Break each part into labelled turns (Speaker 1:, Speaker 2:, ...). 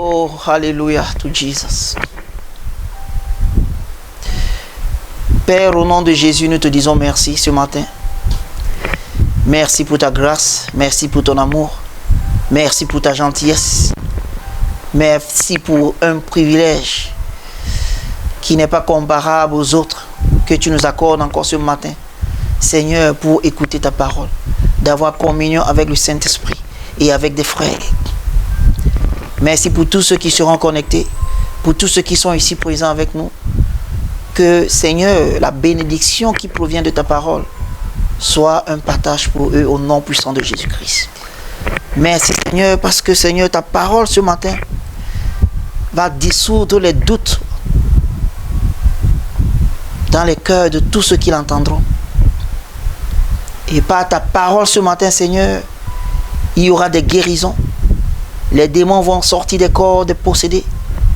Speaker 1: Oh, hallelujah to Jesus. Père, au nom de Jésus, nous te disons merci ce matin. Merci pour ta grâce, merci pour ton amour, merci pour ta gentillesse, merci pour un privilège qui n'est pas comparable aux autres que tu nous accordes encore ce matin. Seigneur, pour écouter ta parole, d'avoir communion avec le Saint-Esprit et avec des frères. Merci pour tous ceux qui seront connectés, pour tous ceux qui sont ici présents avec nous. Que, Seigneur, la bénédiction qui provient de ta parole soit un partage pour eux au nom puissant de Jésus-Christ. Merci, Seigneur, parce que, Seigneur, ta parole ce matin va dissoudre les doutes dans les cœurs de tous ceux qui l'entendront. Et par ta parole ce matin, Seigneur, il y aura des guérisons. Les démons vont sortir des corps des possédés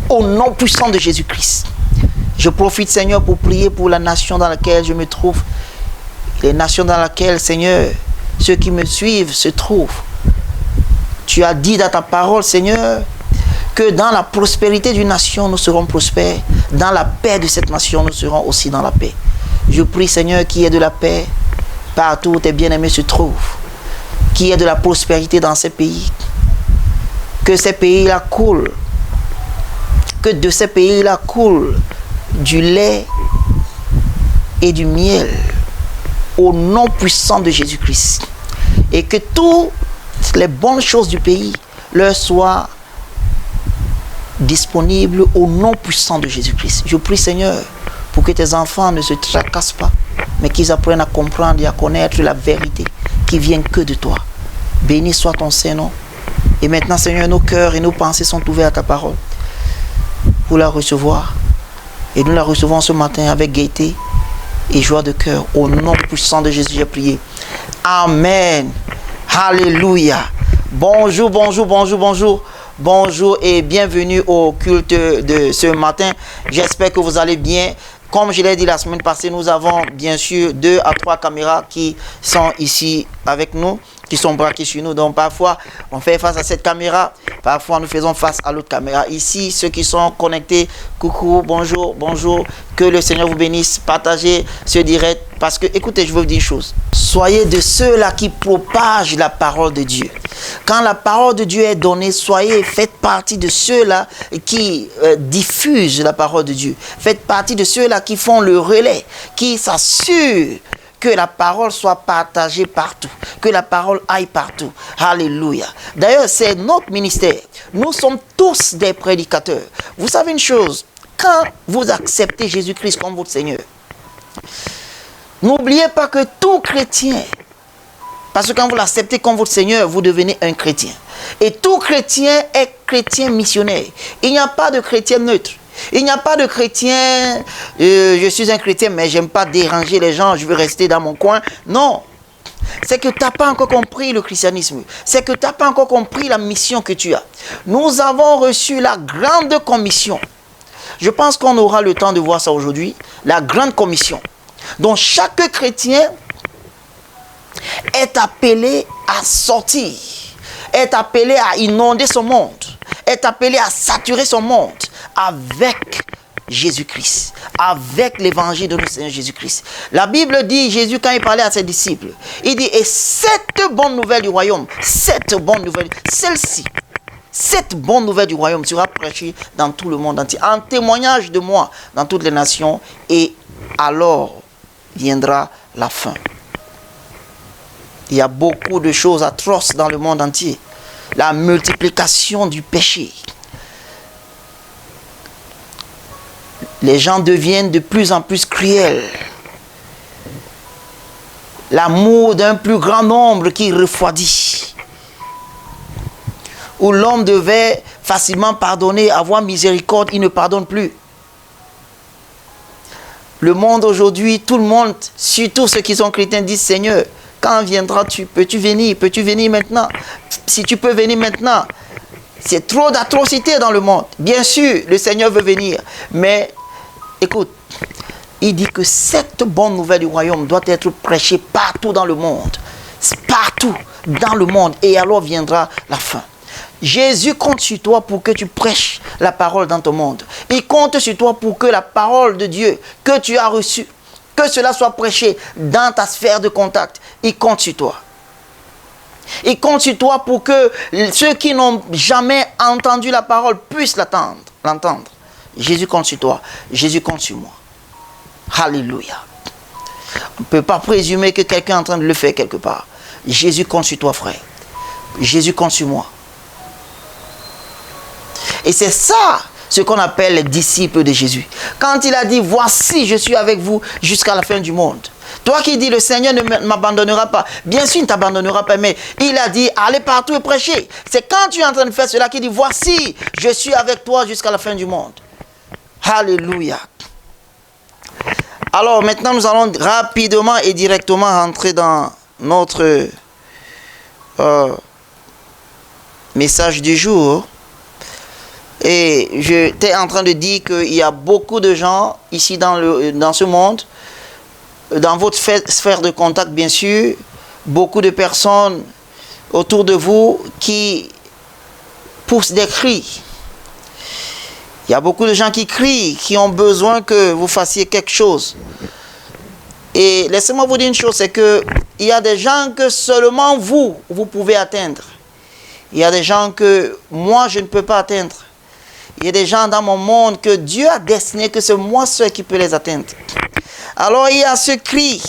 Speaker 1: au nom puissant de Jésus-Christ. Je profite, Seigneur, pour prier pour la nation dans laquelle je me trouve. Les nations dans lesquelles, Seigneur, ceux qui me suivent se trouvent. Tu as dit dans ta parole, Seigneur, que dans la prospérité d'une nation, nous serons prospères. Dans la paix de cette nation, nous serons aussi dans la paix. Je prie, Seigneur, qu'il y ait de la paix partout où tes bien-aimés se trouvent. Qu'il y ait de la prospérité dans ces pays. Que ces pays-là coulent. Que de ces pays-là coule du lait et du miel au nom puissant de Jésus-Christ. Et que toutes les bonnes choses du pays leur soient disponibles au nom puissant de Jésus-Christ. Je prie, Seigneur, pour que tes enfants ne se tracassent pas, mais qu'ils apprennent à comprendre et à connaître la vérité qui vient que de toi. Béni soit ton Saint-Nom. Et maintenant, Seigneur, nos cœurs et nos pensées sont ouverts à ta parole pour la recevoir. Et nous la recevons ce matin avec gaieté et joie de cœur. Au nom puissant de Jésus, j'ai prié. Amen. Alléluia. Bonjour, bonjour, bonjour, bonjour. Bonjour et bienvenue au culte de ce matin. J'espère que vous allez bien. Comme je l'ai dit la semaine passée, nous avons bien sûr 2 à 3 caméras qui sont ici avec nous, qui sont braquées sur nous. Donc parfois, on fait face à cette caméra, parfois nous faisons face à l'autre caméra. Ici, ceux qui sont connectés, coucou, bonjour, bonjour. Que le Seigneur vous bénisse. Partagez ce direct parce que, écoutez, je veux vous dire une chose. Soyez de ceux-là qui propagent la parole de Dieu. Quand la parole de Dieu est donnée, faites partie de ceux-là qui diffusent la parole de Dieu. Faites partie de ceux-là qui font le relais, qui s'assurent que la parole soit partagée partout, que la parole aille partout. Alléluia. D'ailleurs, c'est notre ministère. Nous sommes tous des prédicateurs. Vous savez une chose, quand vous acceptez Jésus-Christ comme votre Seigneur, n'oubliez pas que tout chrétien, parce que quand vous l'acceptez comme votre Seigneur, vous devenez un chrétien. Et tout chrétien est chrétien missionnaire. Il n'y a pas de chrétien neutre. Il n'y a pas de chrétien, je suis un chrétien, mais j'aime pas déranger les gens, je veux rester dans mon coin. Non. C'est que tu n'as pas encore compris le christianisme. C'est que tu n'as pas encore compris la mission que tu as. Nous avons reçu la grande commission. Je pense qu'on aura le temps de voir ça aujourd'hui. La grande commission. Donc chaque chrétien est appelé à sortir, est appelé à inonder son monde, est appelé à saturer son monde avec Jésus-Christ, avec l'évangile de notre Seigneur Jésus-Christ. La Bible dit, Jésus quand il parlait à ses disciples, il dit, et cette bonne nouvelle du royaume, cette bonne nouvelle, celle-ci, cette bonne nouvelle du royaume sera prêchée dans tout le monde entier, en témoignage de moi dans toutes les nations, et alors viendra la fin. Il y a beaucoup de choses atroces dans le monde entier. La multiplication du péché. Les gens deviennent de plus en plus cruels. L'amour d'un plus grand nombre qui refroidit. Où l'homme devait facilement pardonner, avoir miséricorde, il ne pardonne plus. Le monde aujourd'hui, tout le monde, surtout ceux qui sont chrétiens, disent Seigneur, quand viendras-tu? Peux-tu venir? Peux-tu venir maintenant? Si tu peux venir maintenant. C'est trop d'atrocités dans le monde. Bien sûr, le Seigneur veut venir. Mais, écoute, il dit que cette bonne nouvelle du royaume doit être prêchée partout dans le monde. Partout dans le monde. Et alors viendra la fin. Jésus compte sur toi pour que tu prêches la parole dans ton monde. Il compte sur toi pour que la parole de Dieu que tu as reçue, que cela soit prêché dans ta sphère de contact. Il compte sur toi. Il compte sur toi pour que ceux qui n'ont jamais entendu la parole puissent l'entendre. Jésus compte sur toi. Jésus compte sur moi. Alléluia. On ne peut pas présumer que quelqu'un est en train de le faire quelque part. Jésus compte sur toi, frère. Jésus compte sur moi. Et c'est ça ce qu'on appelle les disciples de Jésus. Quand il a dit, voici, je suis avec vous jusqu'à la fin du monde. Toi qui dis, le Seigneur ne m'abandonnera pas. Bien sûr, il ne t'abandonnera pas, mais il a dit, allez partout et prêchez. C'est quand tu es en train de faire cela qu'il dit, voici, je suis avec toi jusqu'à la fin du monde. Alléluia. Alors maintenant, nous allons rapidement et directement rentrer dans notre message du jour. Et j'étais en train de dire qu'il y a beaucoup de gens ici dans ce monde, dans votre sphère de contact bien sûr, beaucoup de personnes autour de vous qui poussent des cris. Il y a beaucoup de gens qui crient, qui ont besoin que vous fassiez quelque chose. Et laissez-moi vous dire une chose, c'est que il y a des gens que seulement vous pouvez atteindre. Il y a des gens que moi, je ne peux pas atteindre. Il y a des gens dans mon monde que Dieu a destiné que c'est moi seul qui peux les atteindre. Alors il y a ce cri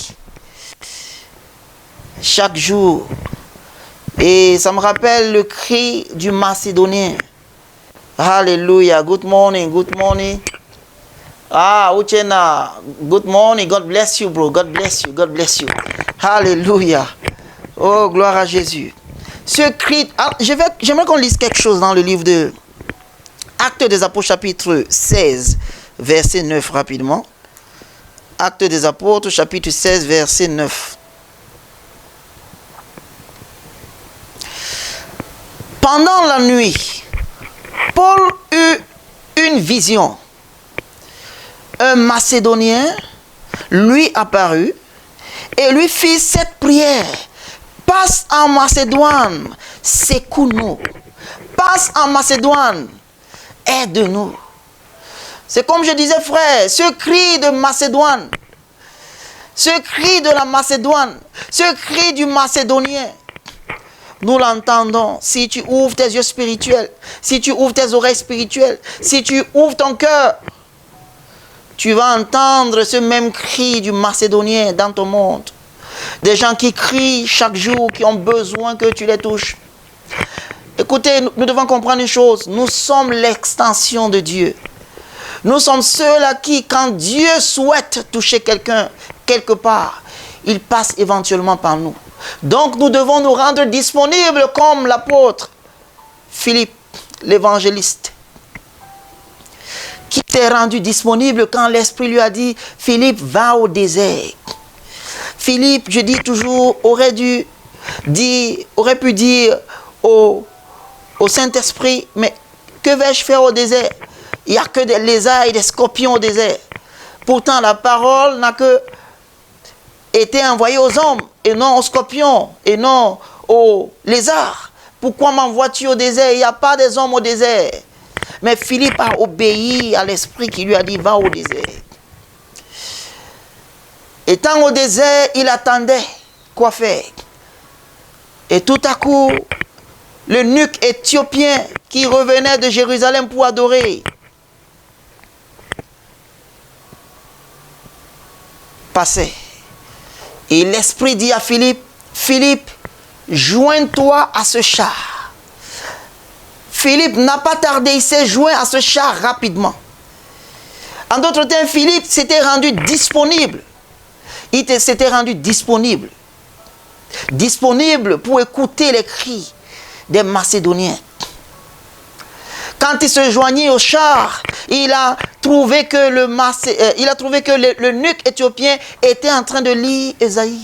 Speaker 1: chaque jour. Et ça me rappelle le cri du Macédonien. Alléluia. Good morning, good morning. Ah, Uchena, good morning. God bless you, bro. God bless you, God bless you. Alléluia. Oh, gloire à Jésus. Ce cri, j'aimerais qu'on lise quelque chose dans le livre de Actes des Apôtres, chapitre 16, verset 9, rapidement. Actes des Apôtres, chapitre 16, verset 9. Pendant la nuit, Paul eut une vision. Un Macédonien lui apparut et lui fit cette prière. Passe en Macédoine, secours-nous. Passe en Macédoine, aide-nous. C'est comme je disais, frère, ce cri de Macédoine, ce cri de la Macédoine, ce cri du Macédonien, nous l'entendons si tu ouvres tes yeux spirituels, si tu ouvres tes oreilles spirituelles, si tu ouvres ton cœur, tu vas entendre ce même cri du Macédonien dans ton monde. Des gens qui crient chaque jour, qui ont besoin que tu les touches. Écoutez, nous devons comprendre une chose. Nous sommes l'extension de Dieu. Nous sommes ceux à qui, quand Dieu souhaite toucher quelqu'un, quelque part, il passe éventuellement par nous. Donc, nous devons nous rendre disponibles comme l'apôtre Philippe, l'évangéliste, qui s'est rendu disponible quand l'Esprit lui a dit, Philippe, va au désert. Philippe, je dis toujours, aurait pu dire au Saint-Esprit, mais que vais-je faire au désert? Il n'y a que des lézards et des scorpions au désert. Pourtant, la parole n'a que été envoyée aux hommes, et non aux scorpions, et non aux lézards. Pourquoi m'envoies-tu au désert? Il n'y a pas des hommes au désert. Mais Philippe a obéi à l'Esprit qui lui a dit, va au désert. Étant au désert, il attendait quoi faire. Et tout à coup, le nuque éthiopien qui revenait de Jérusalem pour adorer passait. Et l'Esprit dit à Philippe, Philippe, joins-toi à ce char. Philippe n'a pas tardé, il s'est joint à ce char rapidement. En d'autres termes, Philippe s'était rendu disponible. Il s'était rendu disponible. Disponible pour écouter les cris des Macédoniens. Quand il se joignit au char, il a trouvé que le nuque éthiopien était en train de lire Ésaïe.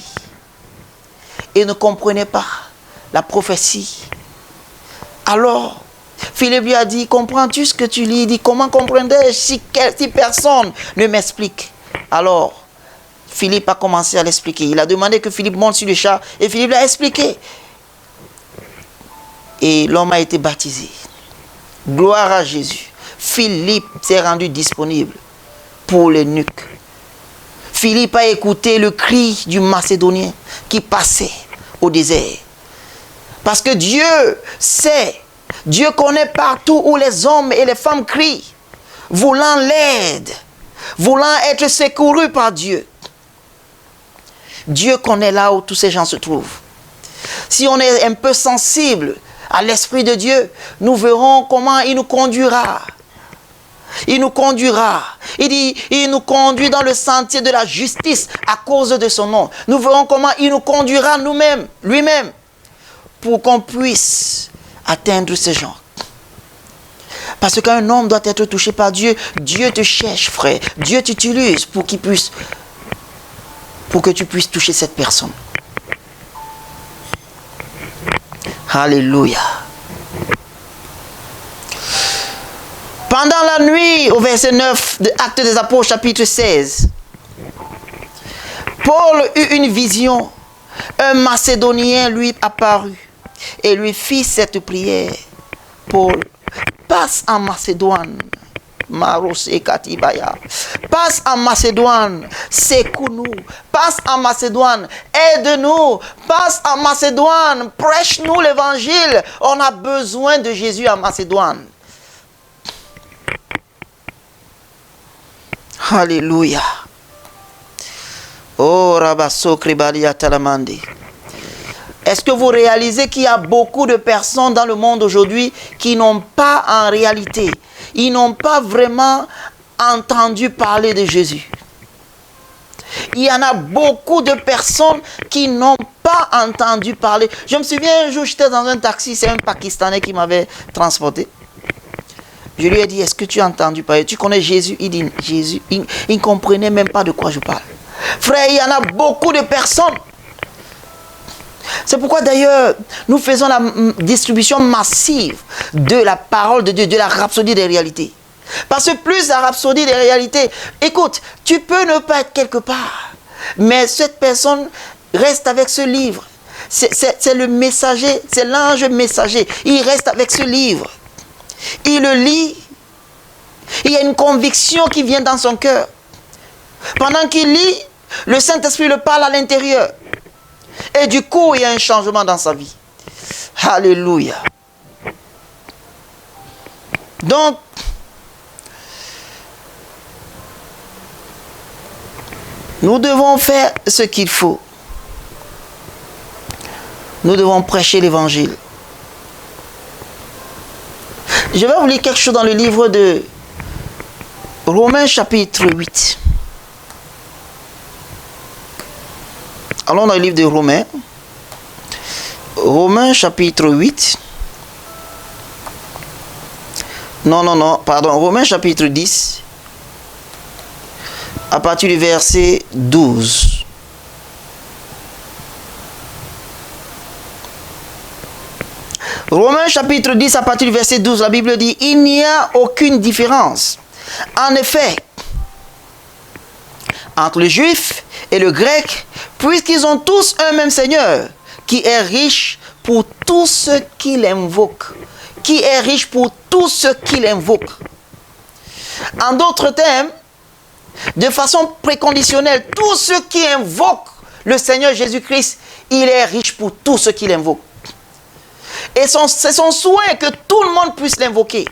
Speaker 1: Et ne comprenait pas la prophétie. Alors, Philippe lui a dit, comprends-tu ce que tu lis? Il dit, comment comprendrais-je si personne ne m'explique? Alors, Philippe a commencé à l'expliquer. Il a demandé que Philippe monte sur le char et Philippe l'a expliqué. Et l'homme a été baptisé. Gloire à Jésus. Philippe s'est rendu disponible pour l'eunuque. Philippe a écouté le cri du Macédonien qui passait au désert. Parce que Dieu sait, Dieu connaît partout où les hommes et les femmes crient, voulant l'aide, voulant être secourus par Dieu. Dieu connaît là où tous ces gens se trouvent. Si on est un peu sensible à l'Esprit de Dieu, nous verrons comment il nous conduira. Il nous conduira. Il dit, il nous conduit dans le sentier de la justice à cause de son nom. Nous verrons comment il nous conduira nous-mêmes, lui-même, pour qu'on puisse atteindre ces gens. Parce qu'un homme doit être touché par Dieu. Dieu te cherche, frère. Dieu t'utilise pour que tu puisses toucher cette personne. Alléluia. Pendant la nuit, au verset 9 de Actes des Apôtres, chapitre 16, Paul eut une vision. Un Macédonien lui apparut et lui fit cette prière. Paul, passe en Macédoine. Passe en Macédoine, secoue-nous. Passe en Macédoine, aide-nous. Passe en Macédoine, prêche-nous l'évangile. On a besoin de Jésus en Macédoine. Alléluia. Oh, Rabasso Kribalia Talamandi. Est-ce que vous réalisez qu'il y a beaucoup de personnes dans le monde aujourd'hui qui n'ont pas en réalité, ils n'ont pas vraiment entendu parler de Jésus? Il y en a beaucoup de personnes qui n'ont pas entendu parler. Je me souviens un jour, j'étais dans un taxi, c'est un Pakistanais qui m'avait transporté. Je lui ai dit, est-ce que tu as entendu parler? Tu connais Jésus? Il dit, Jésus. Il ne comprenait même pas de quoi je parle. Frère, il y en a beaucoup de personnes. C'est pourquoi d'ailleurs, nous faisons la distribution massive de la parole de Dieu, de la rhapsodie des réalités. Parce que plus la rhapsodie des réalités, écoute, tu peux ne pas être quelque part, mais cette personne reste avec ce livre. C'est le messager, c'est l'ange messager. Il reste avec ce livre. Il le lit. Il y a une conviction qui vient dans son cœur. Pendant qu'il lit, le Saint-Esprit le parle à l'intérieur. Et du coup, il y a un changement dans sa vie. Alléluia. Donc, nous devons faire ce qu'il faut. Nous devons prêcher l'évangile. Je vais vous lire quelque chose dans le livre de Romains chapitre 8. Allons dans le livre de Romains. Romains chapitre 8. Romains chapitre 10. À partir du verset 12. Romains chapitre 10 à partir du verset 12, la Bible dit, il n'y a aucune différence. En effet, entre le juif et le grec, puisqu'ils ont tous un même Seigneur, qui est riche pour tous ceux qui l'invoquent. Qui est riche pour tous ceux qui l'invoquent. En d'autres termes, de façon préconditionnelle, tous ceux qui invoquent le Seigneur Jésus-Christ, il est riche pour tous ceux qui l'invoquent. Et c'est son souhait que tout le monde puisse l'invoquer.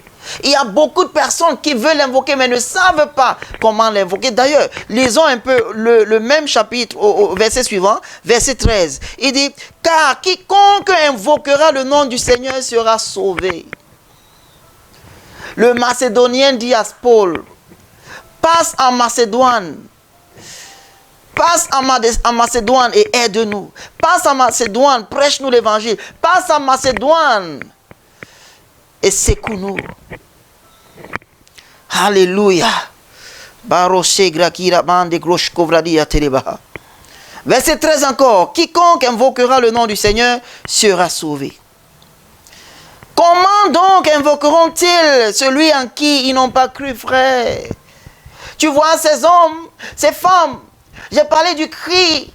Speaker 1: Il y a beaucoup de personnes qui veulent l'invoquer mais ne savent pas comment l'invoquer. D'ailleurs, lisons un peu le même chapitre au verset suivant, verset 13. Il dit, car quiconque invoquera le nom du Seigneur sera sauvé. Le Macédonien dit à Paul, passe en Macédoine. Passe en Macédoine et aide-nous. Passe en Macédoine, prêche-nous l'évangile. Passe en Macédoine et secoue-nous. Alléluia. Verset 13 encore. Quiconque invoquera le nom du Seigneur sera sauvé. Comment donc invoqueront-ils celui en qui ils n'ont pas cru, frère? Tu vois ces hommes, ces femmes. J'ai parlé du cri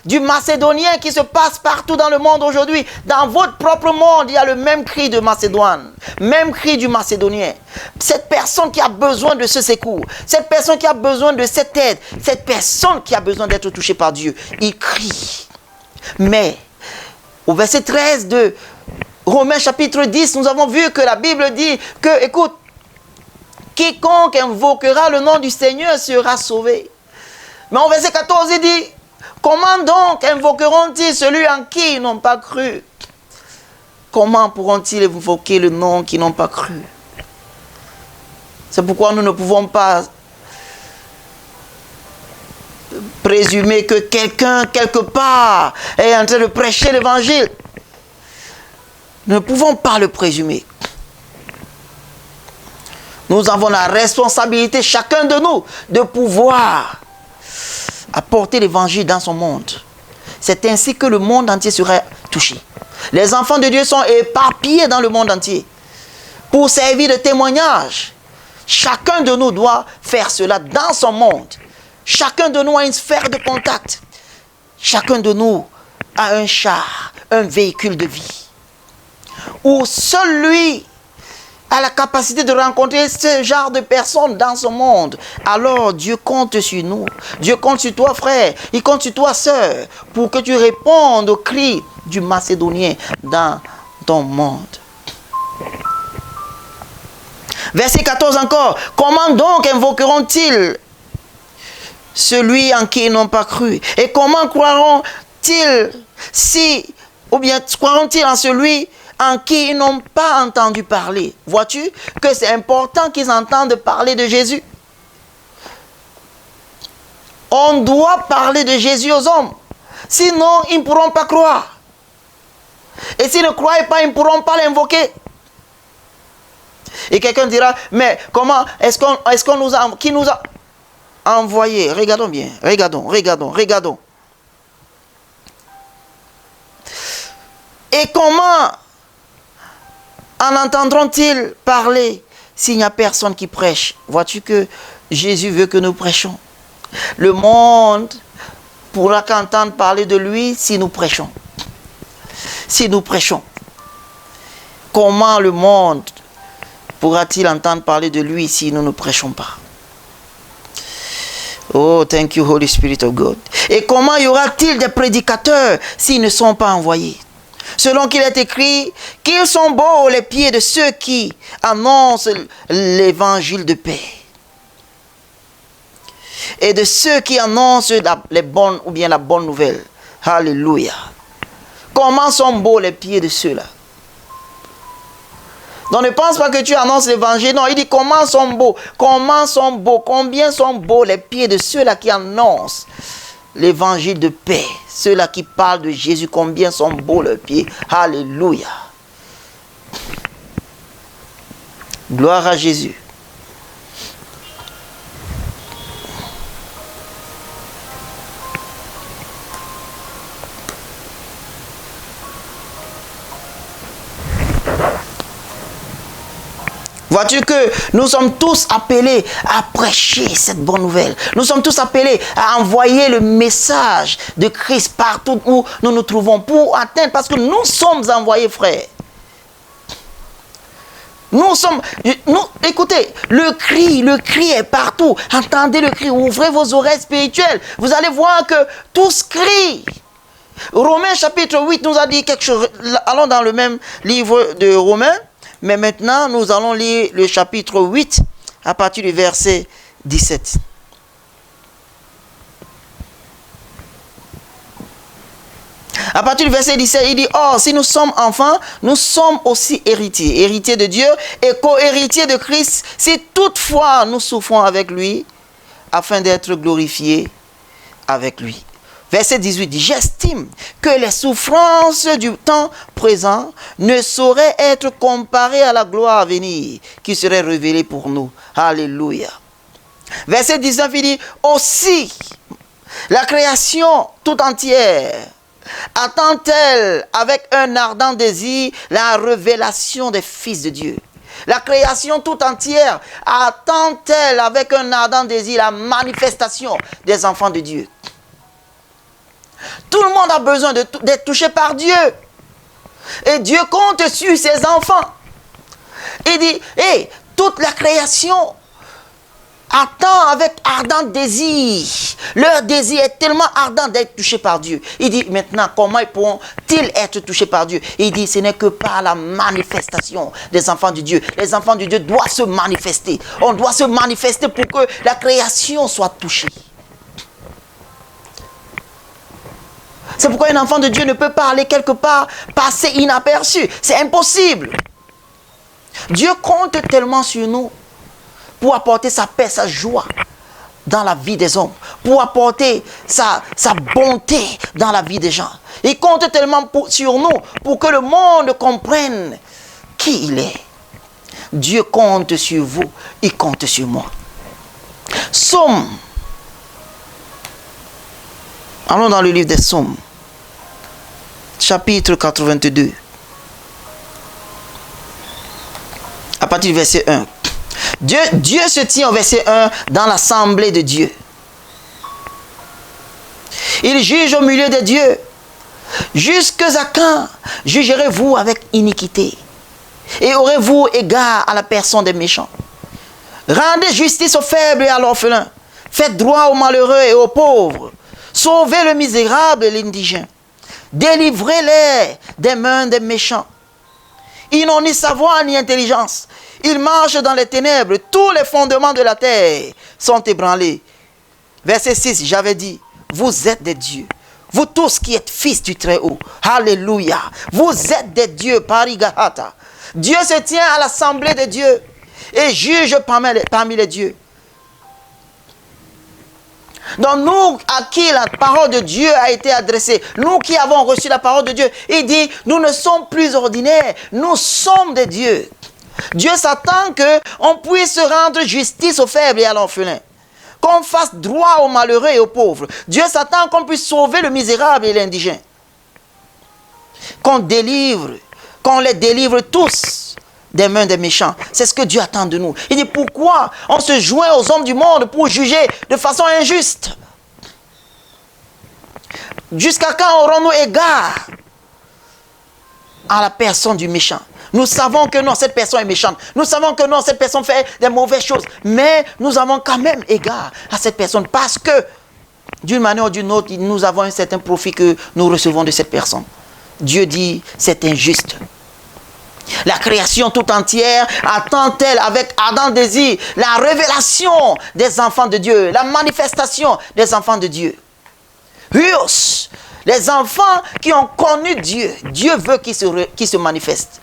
Speaker 1: du macédonien qui se passe partout dans le monde aujourd'hui. Dans votre propre monde, il y a le même cri de Macédoine, même cri du macédonien. Cette personne qui a besoin de ce secours, cette personne qui a besoin de cette aide, cette personne qui a besoin d'être touchée par Dieu, il crie. Mais, au verset 13 de Romains chapitre 10, nous avons vu que la Bible dit que, écoute, quiconque invoquera le nom du Seigneur sera sauvé. Mais au verset 14, il dit, comment donc invoqueront-ils celui en qui ils n'ont pas cru? Comment pourront-ils invoquer le nom qu'ils n'ont pas cru? C'est pourquoi nous ne pouvons pas présumer que quelqu'un, quelque part, est en train de prêcher l'évangile. Nous ne pouvons pas le présumer. Nous avons la responsabilité, chacun de nous, de pouvoir apporter l'évangile dans son monde. C'est ainsi que le monde entier sera touché. Les enfants de Dieu sont éparpillés dans le monde entier pour servir de témoignage. Chacun de nous doit faire cela dans son monde. Chacun de nous a une sphère de contact. Chacun de nous a un char, un véhicule de vie. Où seul lui a la capacité de rencontrer ce genre de personnes dans ce monde. Alors Dieu compte sur nous. Dieu compte sur toi, frère. Il compte sur toi, sœur, pour que tu répondes au cri du Macédonien dans ton monde. Verset 14 encore. Comment donc invoqueront-ils celui en qui ils n'ont pas cru? Et comment croiront-ils croiront-ils en celui en qui ils n'ont pas entendu parler? Vois-tu que c'est important qu'ils entendent parler de Jésus? On doit parler de Jésus aux hommes. Sinon, ils ne pourront pas croire. Et s'ils ne croient pas, ils ne pourront pas l'invoquer. Et quelqu'un dira, mais comment est-ce qu'on nous a... Qui nous a envoyé? Regardons bien. Regardons. Et comment en entendront-ils parler s'il n'y a personne qui prêche? Vois-tu que Jésus veut que nous prêchons. Le monde pourra qu'entendre parler de lui si nous prêchons. Si nous prêchons. Comment le monde pourra-t-il entendre parler de lui si nous ne prêchons pas? Oh, thank you, Holy Spirit of God. Et comment y aura-t-il des prédicateurs s'ils ne sont pas envoyés? Selon qu'il est écrit, qu'ils sont beaux les pieds de ceux qui annoncent l'évangile de paix. Et de ceux qui annoncent la bonne nouvelle. Alléluia. Comment sont beaux les pieds de ceux-là? Donc ne pense pas que tu annonces l'évangile. Non, il dit comment sont beaux. Combien sont beaux les pieds de ceux-là qui annoncent l'évangile de paix. Ceux-là qui parlent de Jésus, combien sont beaux leurs pieds. Alléluia. Gloire à Jésus. Vois-tu que nous sommes tous appelés à prêcher cette bonne nouvelle. Nous sommes tous appelés à envoyer le message de Christ partout où nous nous trouvons pour atteindre. Parce que nous sommes envoyés, frères. Écoutez, le cri est partout. Entendez le cri, ouvrez vos oreilles spirituelles. Vous allez voir que tous crient. Romains chapitre 8 nous a dit quelque chose. Allons dans le même livre de Romains. Mais maintenant, nous allons lire le chapitre 8 à partir du verset 17. À partir du verset 17, il dit, « Or, si nous sommes enfants, nous sommes aussi héritiers, héritiers de Dieu et co-héritiers de Christ, si toutefois nous souffrons avec lui, afin d'être glorifiés avec lui. » Verset 18 dit, « J'estime que les souffrances du temps présent ne sauraient être comparées à la gloire à venir qui serait révélée pour nous. » Alléluia. Verset 19, il dit, « Aussi, la création tout entière attend-elle avec un ardent désir la révélation des fils de Dieu. » La création tout entière attend-elle avec un ardent désir la manifestation des enfants de Dieu. Tout le monde a besoin d'être touché par Dieu. Et Dieu compte sur ses enfants. Il dit, hey, toute la création attend avec ardent désir. Leur désir est tellement ardent d'être touché par Dieu. Il dit maintenant, comment pourront-ils être touchés par Dieu? Il dit, ce n'est que par la manifestation des enfants de Dieu. Les enfants de Dieu doivent se manifester. On doit se manifester pour que la création soit touchée. C'est pourquoi un enfant de Dieu ne peut pas aller quelque part, passer inaperçu. C'est impossible. Dieu compte tellement sur nous pour apporter sa paix, sa joie dans la vie des hommes, pour apporter sa bonté dans la vie des gens. Il compte tellement sur nous pour que le monde comprenne qui il est. Dieu compte sur vous, il compte sur moi. Psaume. Allons dans le livre des Psaumes, chapitre 82. À partir du verset 1. Dieu se tient au verset 1 dans l'assemblée de Dieu. Il juge au milieu des dieux. Jusqu'à quand jugerez-vous avec iniquité? Et aurez-vous égard à la personne des méchants? Rendez justice aux faibles et à l'orphelin. Faites droit aux malheureux et aux pauvres. Sauvez le misérable et l'indigent. Délivrez-les des mains des méchants. Ils n'ont ni savoir ni intelligence. Ils marchent dans les ténèbres. Tous les fondements de la terre sont ébranlés. Verset 6, j'avais dit, vous êtes des dieux. Vous tous qui êtes fils du Très-Haut. Alléluia. Vous êtes des dieux. Parigahata. Dieu se tient à l'assemblée des dieux et juge parmi les dieux. Donc nous, à qui la parole de Dieu a été adressée, nous qui avons reçu la parole de Dieu, il dit, nous ne sommes plus ordinaires, nous sommes des dieux. Dieu s'attend qu'on puisse rendre justice aux faibles et à l'orphelin, qu'on fasse droit aux malheureux et aux pauvres. Dieu s'attend qu'on puisse sauver le misérable et l'indigent, qu'on les délivre tous des mains des méchants. C'est ce que Dieu attend de nous. Il dit, pourquoi on se joint aux hommes du monde pour juger de façon injuste? Jusqu'à quand aurons-nous égard à la personne du méchant? Nous savons que non, cette personne est méchante. Nous savons que non, cette personne fait des mauvaises choses. Mais nous avons quand même égard à cette personne parce que, d'une manière ou d'une autre, nous avons un certain profit que nous recevons de cette personne. Dieu dit, c'est injuste. La création tout entière attend-elle avec ardent désir la révélation des enfants de Dieu, la manifestation des enfants de Dieu. Huos, les enfants qui ont connu Dieu, Dieu veut qu'ils se manifestent.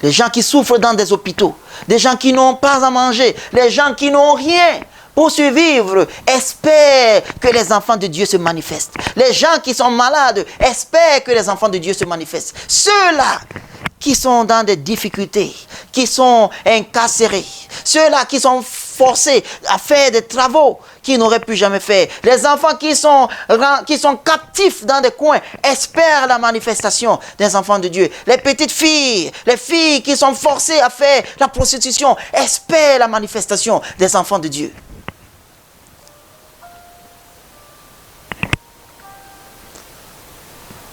Speaker 1: Les gens qui souffrent dans des hôpitaux, des gens qui n'ont pas à manger, les gens qui n'ont rien pour survivre, espèrent que les enfants de Dieu se manifestent. Les gens qui sont malades espèrent que les enfants de Dieu se manifestent. Ceux-là qui sont dans des difficultés, qui sont incarcérés, ceux-là qui sont forcés à faire des travaux qu'ils n'auraient pu jamais faire, les enfants qui sont captifs dans des coins, espèrent la manifestation des enfants de Dieu. Les petites filles, les filles qui sont forcées à faire la prostitution, espèrent la manifestation des enfants de Dieu.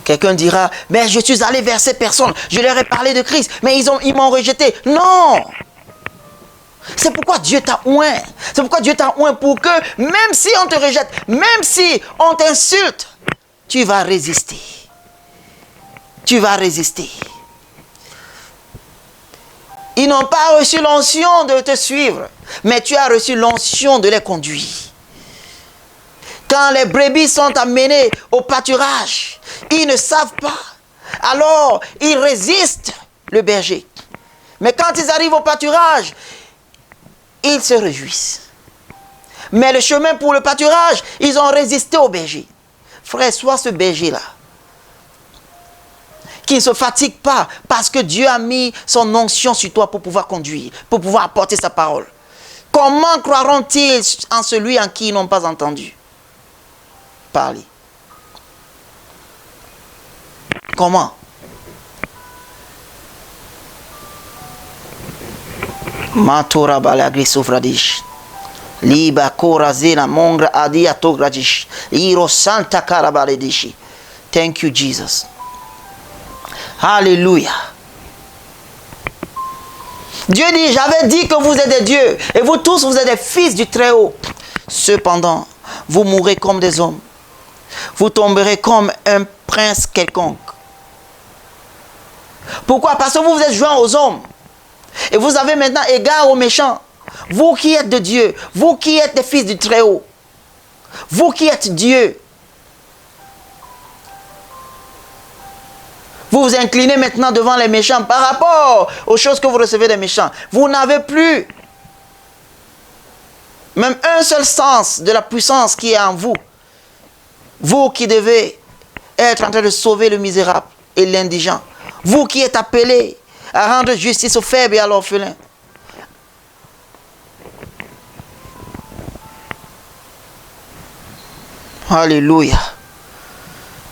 Speaker 1: Quelqu'un dira, mais je suis allé vers ces personnes, je leur ai parlé de Christ, mais ils m'ont rejeté. Non! C'est pourquoi Dieu t'a oint. C'est pourquoi Dieu t'a oint pour que, même si on te rejette, même si on t'insulte, tu vas résister. Tu vas résister. Ils n'ont pas reçu l'onction de te suivre, mais tu as reçu l'onction de les conduire. Quand les brebis sont amenées au pâturage, ils ne savent pas. Alors, ils résistent le berger. Mais quand ils arrivent au pâturage, ils se réjouissent. Mais le chemin pour le pâturage, ils ont résisté au berger. Frère, sois ce berger-là, qui ne se fatigue pas parce que Dieu a mis son onction sur toi pour pouvoir conduire, pour pouvoir apporter sa parole. Comment croiront-ils en celui en qui ils n'ont pas entendu parler? Comment? Matora balagri sovradish. Liba korazena mongra adia tograjish. Iro santa karabaledishi. Thank you, Jesus. Alléluia. Dieu dit, j'avais dit que vous êtes des dieux, et vous tous, vous êtes des fils du Très-Haut. Cependant, vous mourrez comme des hommes. Vous tomberez comme un prince quelconque. Pourquoi? Parce que vous vous êtes joints aux hommes. Et vous avez maintenant égard aux méchants. Vous qui êtes de Dieu, vous qui êtes des fils du Très-Haut, vous qui êtes Dieu, vous vous inclinez maintenant devant les méchants par rapport aux choses que vous recevez des méchants. Vous n'avez plus même un seul sens de la puissance qui est en vous. Vous qui devez être en train de sauver le misérable et l'indigent. Vous qui êtes appelés à rendre justice aux faibles et à l'orphelin. Alléluia.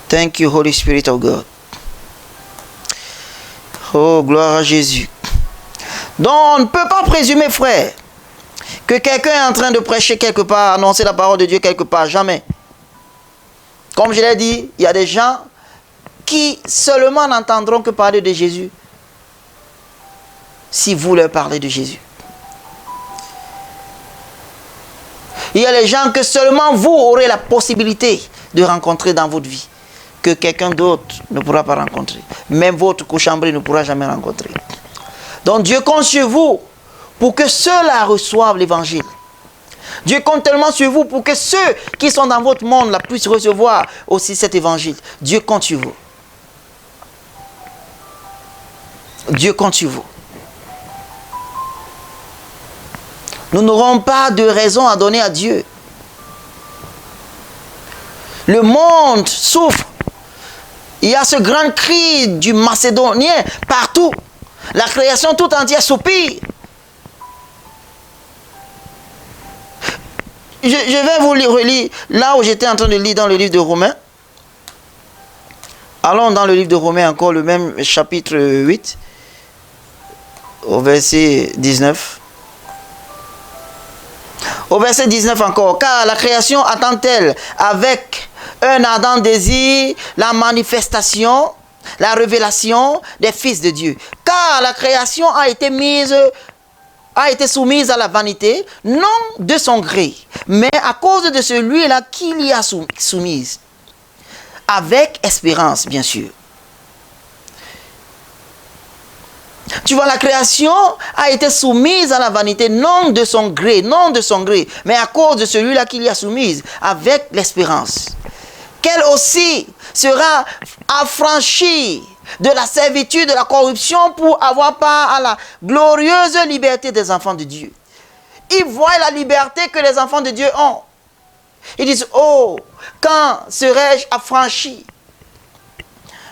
Speaker 1: Thank you, Holy Spirit of God. Oh, gloire à Jésus. Donc, on ne peut pas présumer, frère, que quelqu'un est en train de prêcher quelque part, annoncer la parole de Dieu quelque part. Jamais. Comme je l'ai dit, il y a des gens qui seulement n'entendront que parler de Jésus si vous leur parlez de Jésus. Il y a les gens que seulement vous aurez la possibilité de rencontrer dans votre vie, que quelqu'un d'autre ne pourra pas rencontrer. Même votre cochamberie ne pourra jamais rencontrer. Donc Dieu compte sur vous pour que ceux-là reçoivent l'évangile. Dieu compte tellement sur vous pour que ceux qui sont dans votre monde là puissent recevoir aussi cet évangile. Dieu compte sur vous. Dieu compte sur vous. Nous n'aurons pas de raison à donner à Dieu. Le monde souffre. Il y a ce grand cri du Macédonien partout. La création tout entière soupire. Je vais vous relire là où j'étais en train de lire dans le livre de Romains. Allons dans le livre de Romains encore, le même chapitre 8, au verset 19. Au verset 19 encore, car la création attend-elle avec un ardent désir la manifestation, la révélation des fils de Dieu. Car la création a été soumise à la vanité, non de son gré, mais à cause de celui-là qui l'y a soumise. Avec espérance, bien sûr. Tu vois, la création a été soumise à la vanité, non de son gré, mais à cause de celui-là qui l'y a soumise, avec l'espérance. Qu'elle aussi sera affranchie de la servitude, de la corruption, pour avoir part à la glorieuse liberté des enfants de Dieu. Ils voient la liberté que les enfants de Dieu ont. Ils disent, oh, quand serai-je affranchi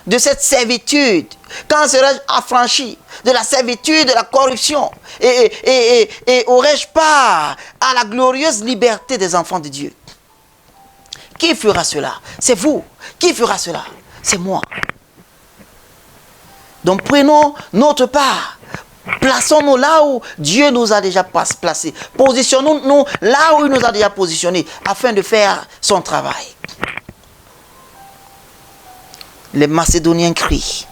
Speaker 1: de cette servitude? Quand serai-je affranchi de la servitude, de la corruption? Et aurai-je part à la glorieuse liberté des enfants de Dieu? Qui fera cela? C'est vous. Qui fera cela? C'est moi. Donc prenons notre part. Plaçons-nous là où Dieu nous a déjà placés. Positionnons-nous là où il nous a déjà positionnés afin de faire son travail. Les Macédoniens crient.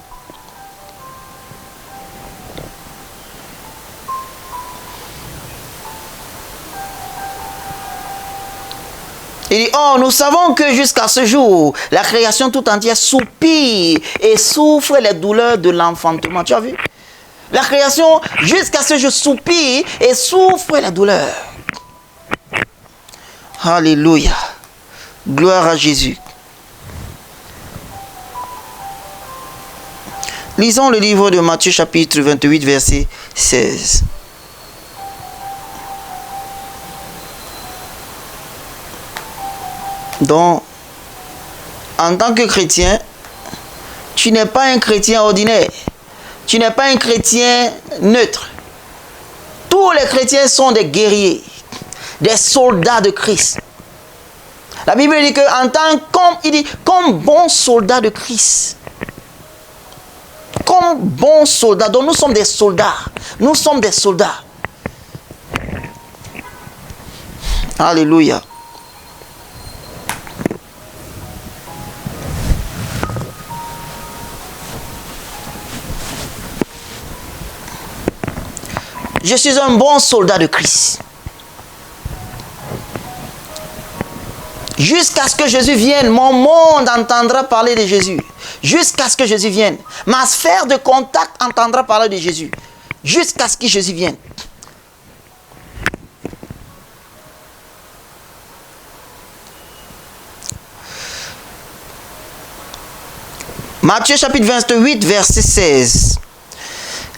Speaker 1: Il dit, oh, nous savons que jusqu'à ce jour, la création tout entière soupire et souffre les douleurs de l'enfantement. Tu as vu? La création, jusqu'à ce jour, soupire et souffre les douleurs. Alléluia. Gloire à Jésus. Lisons le livre de Matthieu chapitre 28, verset 16. Donc, en tant que chrétien, tu n'es pas un chrétien ordinaire. Tu n'es pas un chrétien neutre. Tous les chrétiens sont des guerriers, des soldats de Christ. La Bible dit que comme bons soldats de Christ. Comme bons soldats. Donc nous sommes des soldats. Nous sommes des soldats. Alléluia. Je suis un bon soldat de Christ. Jusqu'à ce que Jésus vienne, mon monde entendra parler de Jésus. Jusqu'à ce que Jésus vienne. Ma sphère de contact entendra parler de Jésus. Jusqu'à ce que Jésus vienne. Matthieu chapitre 28, verset 16.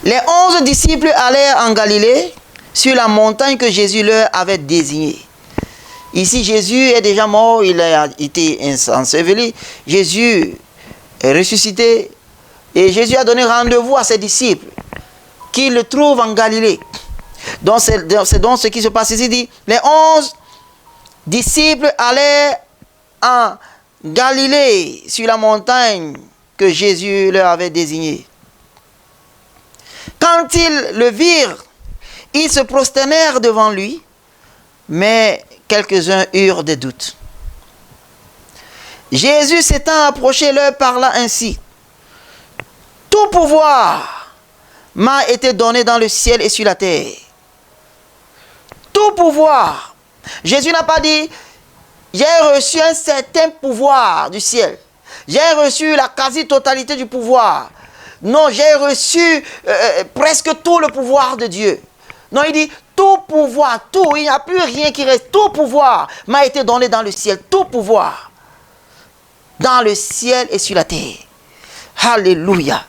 Speaker 1: Les 11 disciples allèrent en Galilée, sur la montagne que Jésus leur avait désignée. Ici, Jésus est déjà mort, il a été enseveli. Jésus est ressuscité. Et Jésus a donné rendez-vous à ses disciples, qui le trouvent en Galilée. Donc, c'est donc ce qui se passe ici. Dit, les 11 disciples allèrent en Galilée, sur la montagne que Jésus leur avait désignée. Quand ils le virent, ils se prosternèrent devant lui, mais quelques-uns eurent des doutes. Jésus s'étant approché leur parla ainsi. Tout pouvoir m'a été donné dans le ciel et sur la terre. Tout pouvoir. Jésus n'a pas dit, j'ai reçu un certain pouvoir du ciel. J'ai reçu la quasi-totalité du pouvoir. Non, j'ai reçu presque tout le pouvoir de Dieu. Non, il dit, tout pouvoir, tout, il n'y a plus rien qui reste. Tout pouvoir m'a été donné dans le ciel. Tout pouvoir. Dans le ciel et sur la terre. Alléluia.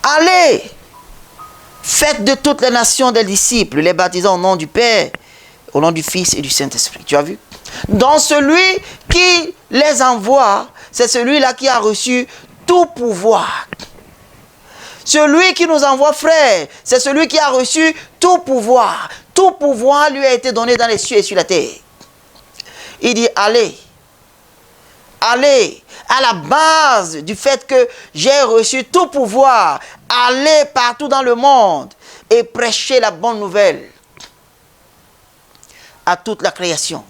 Speaker 1: Allez, faites de toutes les nations des disciples, les baptisant au nom du Père, au nom du Fils et du Saint-Esprit. Tu as vu? Donc celui qui les envoie, c'est celui-là qui a reçu tout pouvoir. Celui qui nous envoie, frère, c'est celui qui a reçu tout pouvoir. Tout pouvoir lui a été donné dans les cieux et sur la terre. Il dit, allez, allez, à la base du fait que j'ai reçu tout pouvoir, allez partout dans le monde et prêcher la bonne nouvelle à toute la création.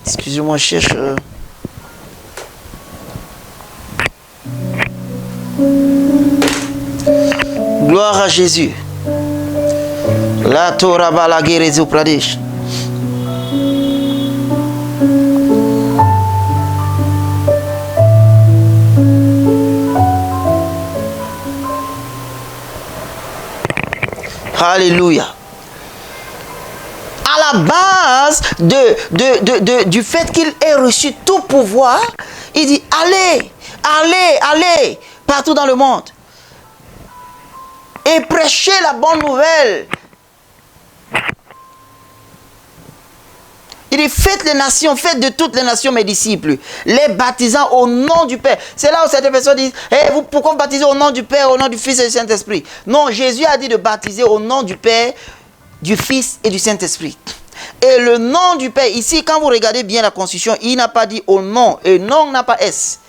Speaker 1: Excusez-moi, je cherche. Gloire à Jésus. La Torah Balagérezu Pradesh. Alléluia. À la base du fait qu'il ait reçu tout pouvoir, il dit allez, allez, allez partout dans le monde et prêchez la bonne nouvelle. Il dit faites les nations, faites de toutes les nations mes disciples, les baptisant au nom du Père. C'est là où certaines personnes disent hey, pourquoi vous baptisez au nom du Père, au nom du Fils et du Saint-Esprit? Non, Jésus a dit de baptiser au nom du Père, du Fils et du Saint-Esprit. Et le nom du Père, ici, quand vous regardez bien la Constitution, il n'a pas dit au nom, et nom n'a pas S.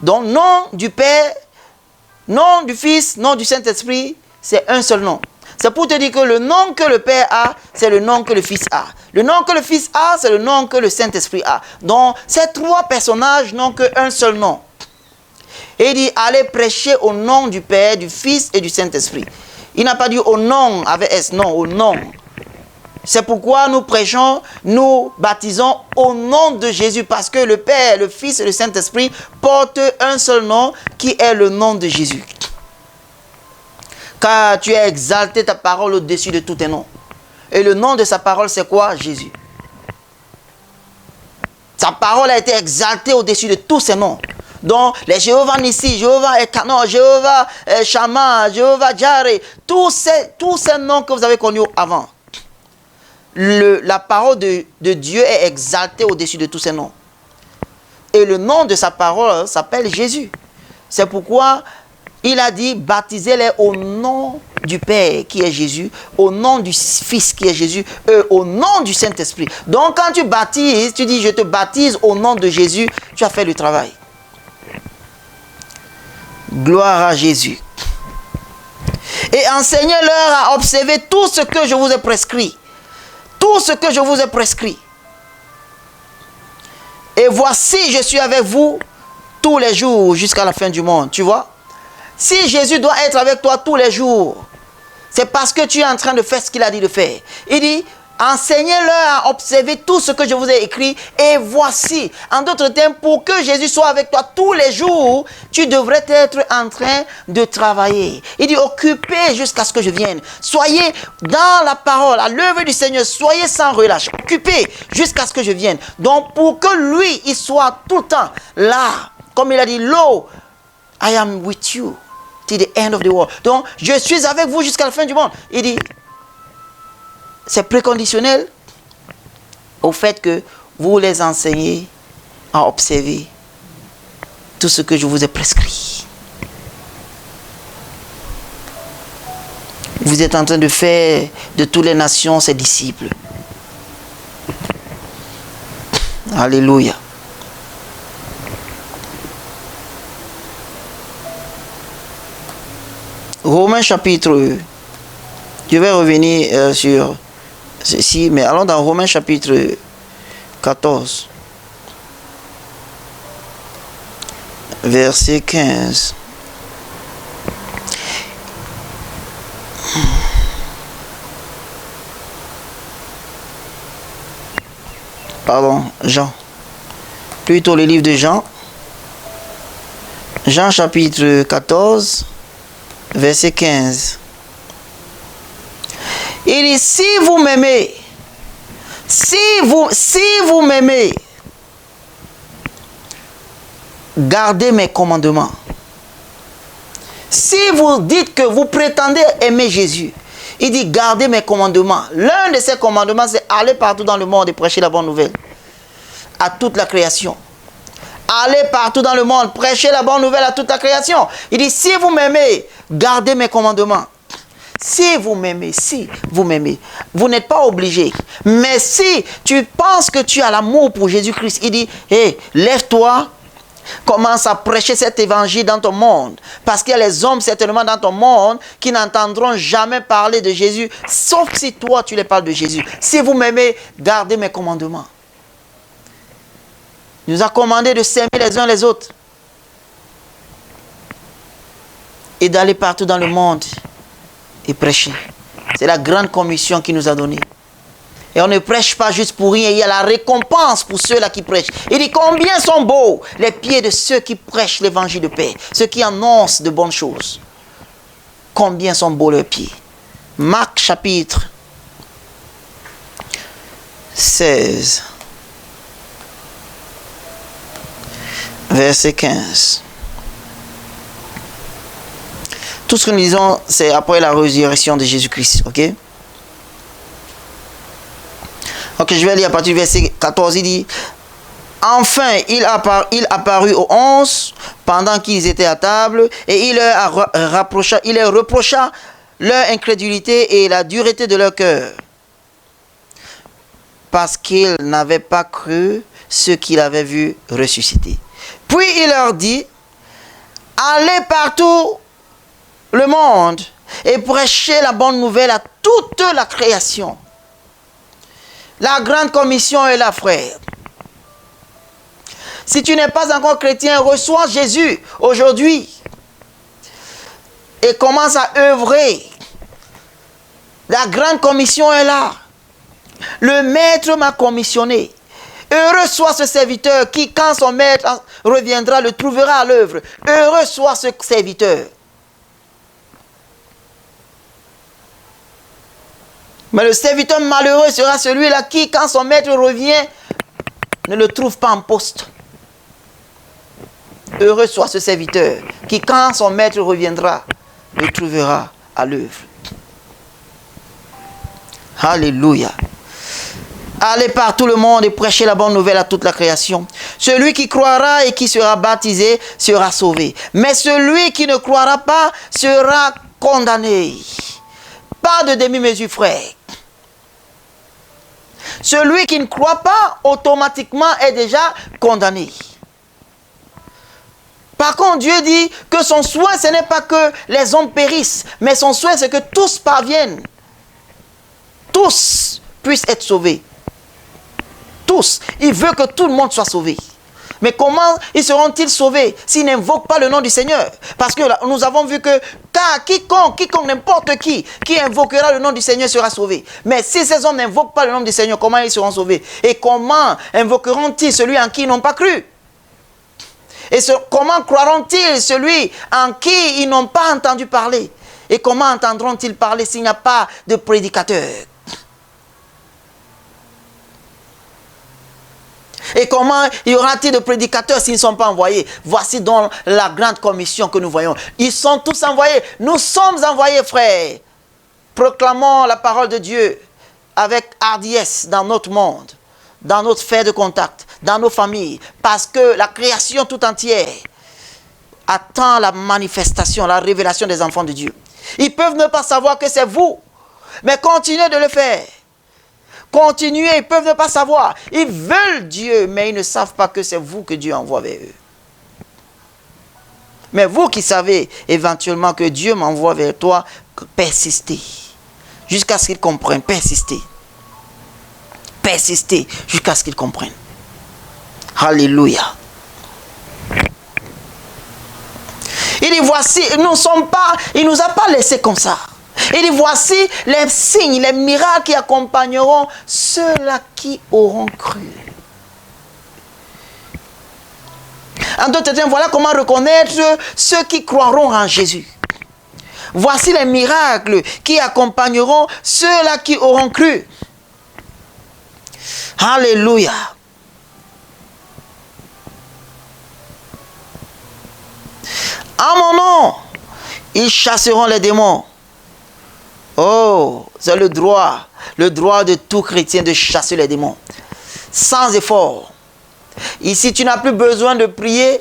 Speaker 1: Donc, nom du Père, nom du Fils, nom du Saint-Esprit, c'est un seul nom. C'est pour te dire que le nom que le Père a, c'est le nom que le Fils a. Le nom que le Fils a, c'est le nom que le Saint-Esprit a. Donc, ces trois personnages n'ont qu'un seul nom. Et il dit, allez prêcher au nom du Père, du Fils et du Saint-Esprit. Il n'a pas dit au nom avec S, non, au nom. C'est pourquoi nous prêchons, nous baptisons au nom de Jésus, parce que le Père, le Fils et le Saint-Esprit portent un seul nom qui est le nom de Jésus. Car tu as exalté ta parole au-dessus de tous tes noms. Et le nom de sa parole, c'est quoi? Jésus. Sa parole a été exaltée au-dessus de tous ses noms. Donc, les Jéhovah Nissi, Jéhovah Ekano, Jéhovah Shammah, Jéhovah Jireh, tous ces noms que vous avez connus avant. La parole de Dieu est exaltée au-dessus de tous ces noms. Et le nom de sa parole s'appelle Jésus. C'est pourquoi il a dit, baptisez-les au nom du Père qui est Jésus, au nom du Fils qui est Jésus, et au nom du Saint-Esprit. Donc quand tu baptises, tu dis, je te baptise au nom de Jésus, tu as fait le travail. Gloire à Jésus. Et et enseignez-leur à observer tout ce que je vous ai prescrit. Tout ce que je vous ai prescrit. Et voici, je suis avec vous tous les jours jusqu'à la fin du monde. Tu vois? Si Jésus doit être avec toi tous les jours, c'est parce que tu es en train de faire ce qu'il a dit de faire. Il dit, enseignez-leur à observer tout ce que je vous ai écrit. Et voici, en d'autres termes, pour que Jésus soit avec toi tous les jours, tu devrais être en train de travailler. Il dit, occupez jusqu'à ce que je vienne. Soyez dans la parole, à l'œuvre du Seigneur. Soyez sans relâche. Occupez jusqu'à ce que je vienne. Donc, pour que lui, il soit tout le temps là. Comme il a dit, Lo, I am with you till the end of the world. Donc, je suis avec vous jusqu'à la fin du monde. Il dit, c'est préconditionnel au fait que vous les enseignez à observer tout ce que je vous ai prescrit. Vous êtes en train de faire de toutes les nations ses disciples. Alléluia. Romains chapitre, je vais revenir sur ceci, mais allons dans Romains chapitre 14, verset 15. Pardon, Jean. Plutôt le livre de Jean. Jean chapitre 14, verset 15. Il dit, si vous m'aimez, si vous m'aimez, gardez mes commandements. Si vous dites que vous prétendez aimer Jésus, il dit, gardez mes commandements. L'un de ces commandements, c'est aller partout dans le monde et prêcher la bonne nouvelle à toute la création. Allez partout dans le monde, prêcher la bonne nouvelle à toute la création. Il dit, si vous m'aimez, gardez mes commandements. Si vous m'aimez, vous n'êtes pas obligé. Mais si tu penses que tu as l'amour pour Jésus-Christ, il dit, hé, lève-toi, commence à prêcher cet évangile dans ton monde. Parce qu'il y a les hommes certainement dans ton monde qui n'entendront jamais parler de Jésus, sauf si toi tu les parles de Jésus. Si vous m'aimez, gardez mes commandements. Il nous a commandé de s'aimer les uns les autres. Et d'aller partout dans le monde et prêcher. C'est la grande commission qu'il nous a donnée. Et on ne prêche pas juste pour rien. Il y a la récompense pour ceux-là qui prêchent. Il dit combien sont beaux les pieds de ceux qui prêchent l'évangile de paix. Ceux qui annoncent de bonnes choses. Combien sont beaux leurs pieds. Marc chapitre 16. Verset 15. Tout ce que nous disons, c'est après la résurrection de Jésus-Christ. Ok? Ok, je vais lire à partir du verset 14. Il dit, enfin, il apparut aux 11 pendant qu'ils étaient à table et il leur reprocha leur incrédulité et la dureté de leur cœur. Parce qu'ils n'avaient pas cru ce qu'il avait vu ressusciter. Puis il leur dit, allez partout le monde et prêchez la bonne nouvelle à toute la création. La grande commission est là, frère. Si tu n'es pas encore chrétien, reçois Jésus aujourd'hui et commence à œuvrer. La grande commission est là. Le maître m'a commissionné. Heureux soit ce serviteur qui, quand son maître reviendra, le trouvera à l'œuvre. Heureux soit ce serviteur. Mais le serviteur malheureux sera celui-là qui, quand son maître revient, ne le trouve pas en poste. Heureux soit ce serviteur qui, quand son maître reviendra, le trouvera à l'œuvre. Alléluia. Allez par tout le monde et prêchez la bonne nouvelle à toute la création. Celui qui croira et qui sera baptisé sera sauvé. Mais celui qui ne croira pas sera condamné. Pas de demi-mesure, frère. Celui qui ne croit pas, automatiquement est déjà condamné. Par contre, Dieu dit que son souhait, ce n'est pas que les hommes périssent, mais son souhait, c'est que tous parviennent. Tous puissent être sauvés. Tous. Il veut que tout le monde soit sauvé. Mais comment ils seront-ils sauvés s'ils n'invoquent pas le nom du Seigneur? Parce que là, nous avons vu que quiconque, n'importe qui invoquera le nom du Seigneur sera sauvé. Mais si ces hommes n'invoquent pas le nom du Seigneur, comment ils seront sauvés? Et comment invoqueront-ils celui en qui ils n'ont pas cru? Et comment croiront-ils celui en qui ils n'ont pas entendu parler? Et comment entendront-ils parler s'il n'y a pas de prédicateur? Et comment y aura-t-il de prédicateurs s'ils ne sont pas envoyés? Voici donc la grande commission que nous voyons. Ils sont tous envoyés. Nous sommes envoyés, frères. Proclamons la parole de Dieu avec hardiesse dans notre monde, dans notre sphère de contact, dans nos familles. Parce que la création tout entière attend la manifestation, la révélation des enfants de Dieu. Ils peuvent ne pas savoir que c'est vous, mais continuez de le faire. Continuez, ils peuvent ne pas savoir. Ils veulent Dieu, mais ils ne savent pas que c'est vous que Dieu envoie vers eux. Mais vous qui savez éventuellement que Dieu m'envoie vers toi, persistez. Jusqu'à ce qu'ils comprennent, persistez. Persistez jusqu'à ce qu'ils comprennent. Alléluia. Il dit, voici, il ne nous a pas laissés comme ça. Il dit, voici les signes, les miracles qui accompagneront ceux-là qui auront cru. En d'autres termes, voilà comment reconnaître ceux qui croiront en Jésus. Voici les miracles qui accompagneront ceux-là qui auront cru. Alléluia. En mon nom, ils chasseront les démons. Oh, c'est le droit de tout chrétien de chasser les démons. Sans effort. Ici, tu n'as plus besoin de prier,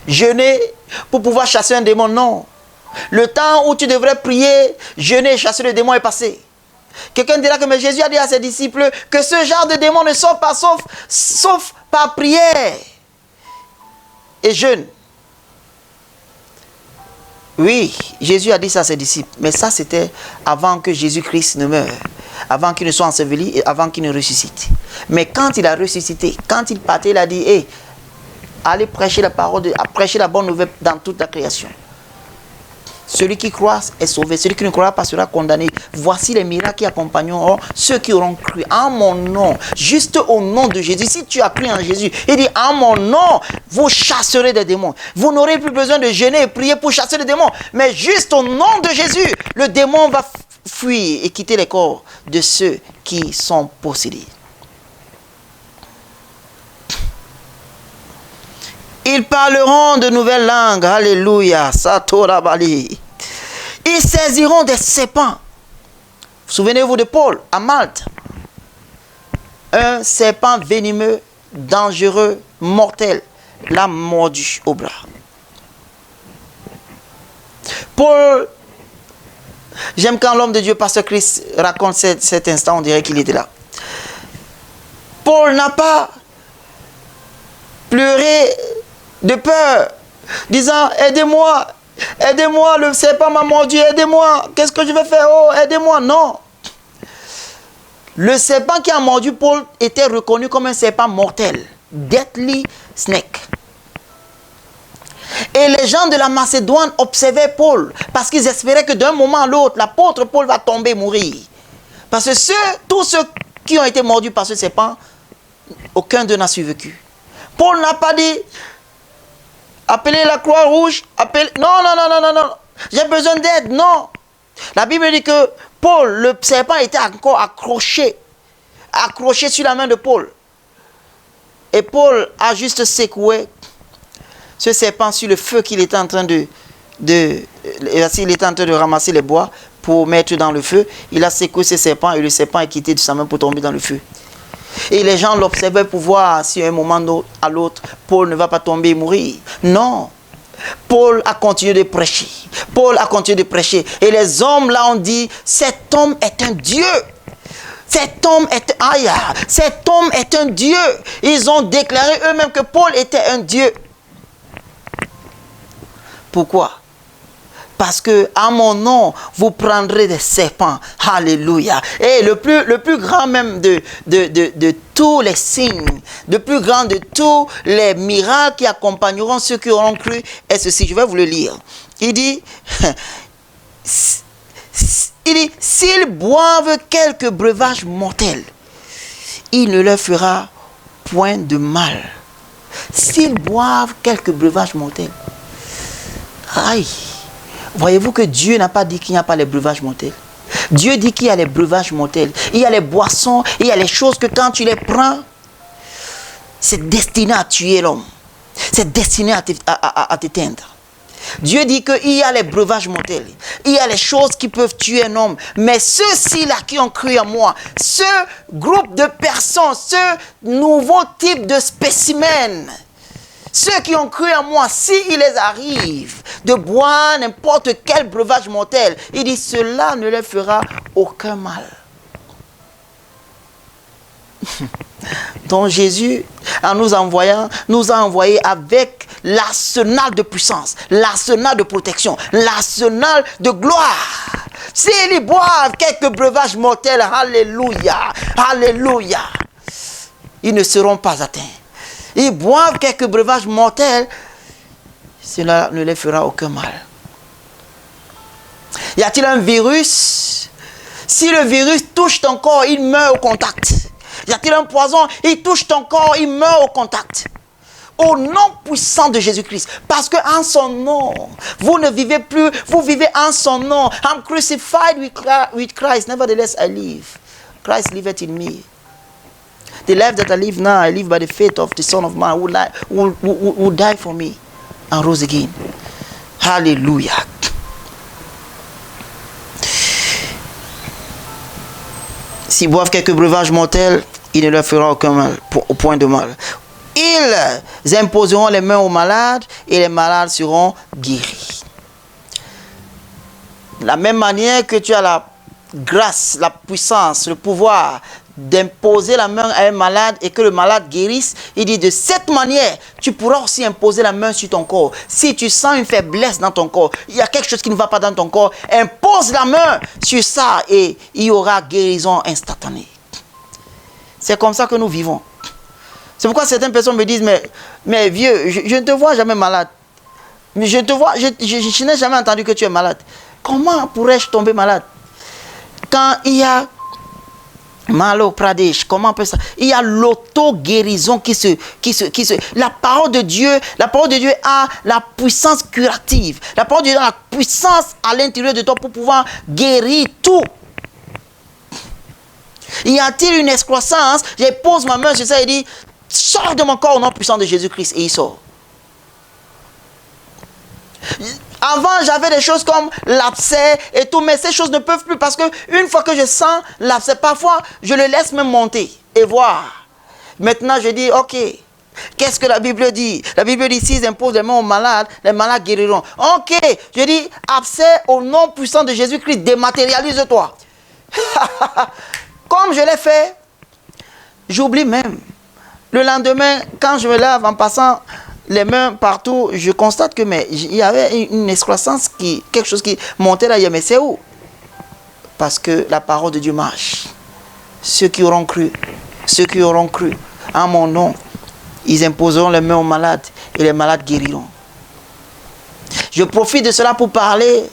Speaker 1: jeûner pour pouvoir chasser un démon. Non. Le temps où tu devrais prier, jeûner et chasser le démon est passé. Quelqu'un dira que mais Jésus a dit à ses disciples que ce genre de démon ne sort pas sauf par prière et jeûne. Oui, Jésus a dit ça à ses disciples, mais ça c'était avant que Jésus-Christ ne meure, avant qu'il ne soit enseveli et avant qu'il ne ressuscite. Mais quand il a ressuscité, quand il partait, il a dit, hey, allez prêcher la parole, prêcher la bonne nouvelle dans toute la création. Celui qui croit est sauvé, celui qui ne croit pas sera condamné. Voici les miracles qui accompagneront ceux qui auront cru en mon nom, juste au nom de Jésus. Si tu as cru en Jésus, il dit en mon nom, vous chasserez des démons. Vous n'aurez plus besoin de jeûner et prier pour chasser les démons, mais juste au nom de Jésus, le démon va fuir et quitter les corps de ceux qui sont possédés. Ils parleront de nouvelles langues. Alléluia. Satorabali. Ils saisiront des serpents. Souvenez-vous de Paul à Malte. Un serpent venimeux, dangereux, mortel, l'a mordu au bras. Paul, j'aime quand l'homme de Dieu, Pasteur Christ, raconte cet instant, on dirait qu'il était là. Paul n'a pas pleuré de peur, disant aidez-moi, aidez-moi, le serpent m'a mordu, aidez-moi, qu'est-ce que je vais faire? Oh, aidez-moi. Non. Le serpent qui a mordu Paul était reconnu comme un serpent mortel, deadly snake. Et les gens de la Macédoine observaient Paul parce qu'ils espéraient que d'un moment à l'autre, l'apôtre Paul va tomber, mourir. Parce que tous ceux qui ont été mordus par ce serpent, aucun d'eux n'a survécu. Paul n'a pas dit appelez la Croix-Rouge, non, j'ai besoin d'aide, non. La Bible dit que Paul, le serpent était encore accroché sur la main de Paul. Et Paul a juste secoué ce serpent sur le feu qu'il était en train il était en train de ramasser les bois pour mettre dans le feu. Il a secoué ce serpent et le serpent est quitté de sa main pour tomber dans le feu. Et les gens l'observaient pour voir si à un moment à l'autre, Paul ne va pas tomber et mourir. Non. Paul a continué de prêcher. Paul a continué de prêcher. Et les hommes là ont dit, cet homme est un Dieu. Cet homme est un Dieu. Ils ont déclaré eux-mêmes que Paul était un Dieu. Pourquoi? Parce que à mon nom, vous prendrez des serpents. Alléluia. Et le plus grand même de tous les signes, le plus grand de tous les miracles qui accompagneront ceux qui auront cru est ceci. Je vais vous le lire. Il dit, s'ils boivent quelques breuvages mortels, il ne leur fera point de mal. S'ils boivent quelques breuvages mortels. Aïe. Voyez-vous que Dieu n'a pas dit qu'il n'y a pas les breuvages mortels. Dieu dit qu'il y a les breuvages mortels. Il y a les boissons, il y a les choses que quand tu les prends, c'est destiné à tuer l'homme. C'est destiné à t'éteindre. Dieu dit qu'il y a les breuvages mortels. Il y a les choses qui peuvent tuer un homme. Mais ceux-ci-là qui ont cru en moi, ce groupe de personnes, ce nouveau type de spécimens, ceux qui ont cru en moi, s'il les arrive de boire n'importe quel breuvage mortel, il dit cela ne leur fera aucun mal. Donc Jésus, en nous envoyant, nous a envoyés avec l'arsenal de puissance, l'arsenal de protection, l'arsenal de gloire. S'ils boivent quelques breuvages mortels, alléluia, alléluia, ils ne seront pas atteints. Ils boivent quelques breuvages mortels, cela ne les fera aucun mal. Y a-t-il un virus? Si le virus touche ton corps, il meurt au contact. Y a-t-il un poison? Il touche ton corps, il meurt au contact. Au nom puissant de Jésus-Christ. Parce qu'en son nom, vous ne vivez plus, vous vivez en son nom. I'm crucified with Christ, nevertheless I live. Christ liveth in me. The life that I live now, I live by the faith of the Son of Man who died for me and rose again. Hallelujah. S'ils boivent quelques breuvages mortels, il ne leur fera aucun mal, au point de mal. Ils imposeront les mains aux malades et les malades seront guéris. De la même manière que tu as la grâce, la puissance, le pouvoir d'imposer la main à un malade et que le malade guérisse, il dit de cette manière, tu pourras aussi imposer la main sur ton corps. Si tu sens une faiblesse dans ton corps, il y a quelque chose qui ne va pas dans ton corps, impose la main sur ça et il y aura guérison instantanée. C'est comme ça que nous vivons. C'est pourquoi certaines personnes me disent, mais vieux, je ne te vois jamais malade. Mais je n'ai jamais entendu que tu es malade. Comment pourrais-je tomber malade? Quand il y a Malo Pradesh, comment on peut ça? Il y a l'auto-guérison la parole de Dieu a la puissance curative. La parole de Dieu a la puissance à l'intérieur de toi pour pouvoir guérir tout. Y a-t-il une excroissance? Je pose ma main sur ça et dis, sors de mon corps au nom puissant de Jésus-Christ, et il sort. Avant, j'avais des choses comme l'abcès et tout, mais ces choses ne peuvent plus parce que une fois que je sens l'abcès, parfois, je le laisse même monter et voir. Maintenant, je dis, ok, qu'est-ce que la Bible dit? La Bible dit, s'ils imposent les mains aux malades, les malades guériront. Ok, je dis, abcès au nom puissant de Jésus-Christ, dématérialise-toi. Comme je l'ai fait, j'oublie même. Le lendemain, quand je me lave en passant les mains partout, je constate que il y avait une excroissance, quelque chose qui montait là, mais c'est où? Parce que la parole de Dieu marche. Ceux qui auront cru en mon nom, ils imposeront les mains aux malades et les malades guériront. Je profite de cela pour parler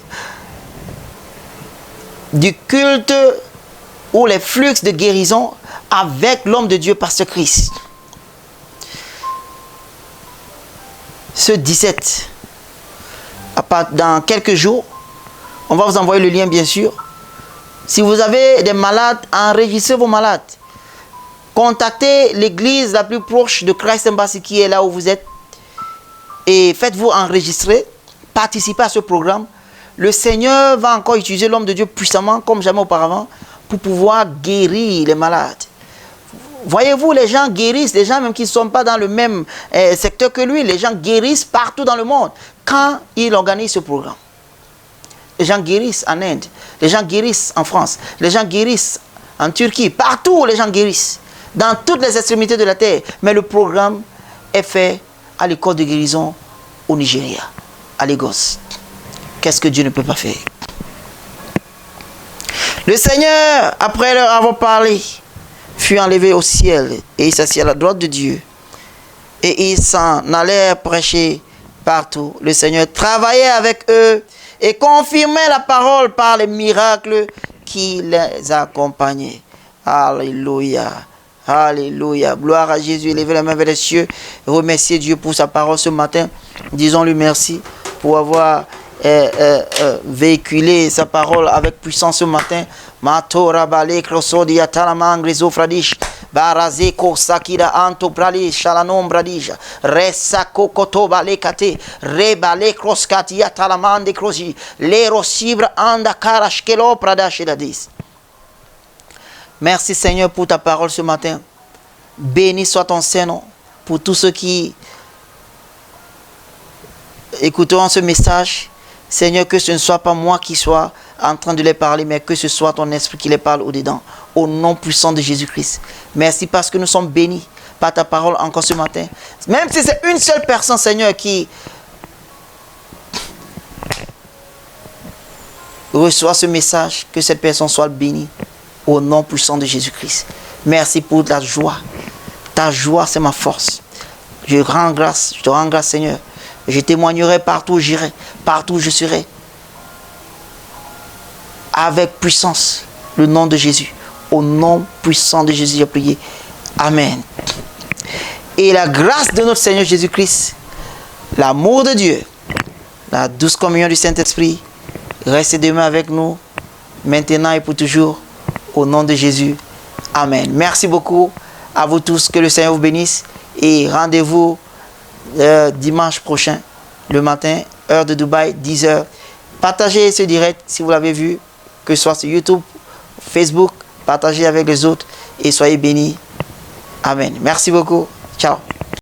Speaker 1: du culte ou les flux de guérison avec l'homme de Dieu, Pasteur Chris. Ce 17, dans quelques jours, on va vous envoyer le lien bien sûr. Si vous avez des malades, enregistrez vos malades. Contactez l'église la plus proche de Christ Embassy qui est là où vous êtes. Et faites-vous enregistrer. Participez à ce programme. Le Seigneur va encore utiliser l'homme de Dieu puissamment comme jamais auparavant pour pouvoir guérir les malades. Voyez-vous, les gens guérissent, les gens même qui ne sont pas dans le même secteur que lui, les gens guérissent partout dans le monde quand il organise ce programme. Les gens guérissent en Inde, les gens guérissent en France, les gens guérissent en Turquie, partout les gens guérissent, dans toutes les extrémités de la terre. Mais le programme est fait à l'école de guérison au Nigeria. à Lagos. Qu'est-ce que Dieu ne peut pas faire? Le Seigneur, après leur avoir parlé, fut enlevé au ciel et il s'assit à la droite de Dieu. Et ils s'en allèrent prêcher partout. Le Seigneur travaillait avec eux et confirmait la parole par les miracles qui les accompagnaient. Alléluia. Alléluia. Gloire à Jésus. Élevez la main vers les cieux. Remerciez Dieu pour sa parole ce matin. Disons-lui merci pour avoir véhiculé sa parole avec puissance ce matin. Matora bale krosodi atalamang rezofradish barazeko sakira anto brali shalanom bradija resako kotoba lekate rebale kroskati atalamande kroji lero sibra anda karashkelo pradashedadis. Merci Seigneur pour ta parole ce matin. Béni soit ton Saint-Nom pour tous ceux qui écouteront ce message. Seigneur, que ce ne soit pas moi qui sois en train de les parler, mais que ce soit ton esprit qui les parle au-dedans. Au nom puissant de Jésus-Christ. Merci parce que nous sommes bénis par ta parole encore ce matin. Même si c'est une seule personne, Seigneur, qui reçoit ce message, que cette personne soit bénie. Au nom puissant de Jésus-Christ. Merci pour ta joie. Ta joie, c'est ma force. Je rends grâce, je te rends grâce, Seigneur. Je témoignerai partout où j'irai, partout où je serai. Avec puissance, le nom de Jésus. Au nom puissant de Jésus, j'ai prié. Amen. Et la grâce de notre Seigneur Jésus-Christ, l'amour de Dieu, la douce communion du Saint-Esprit, reste demain avec nous, maintenant et pour toujours. Au nom de Jésus. Amen. Merci beaucoup à vous tous. Que le Seigneur vous bénisse. Et rendez-vous dimanche prochain, le matin, heure de Dubaï, 10h. Partagez ce direct si vous l'avez vu, que ce soit sur YouTube, Facebook. Partagez avec les autres et soyez bénis. Amen. Merci beaucoup. Ciao.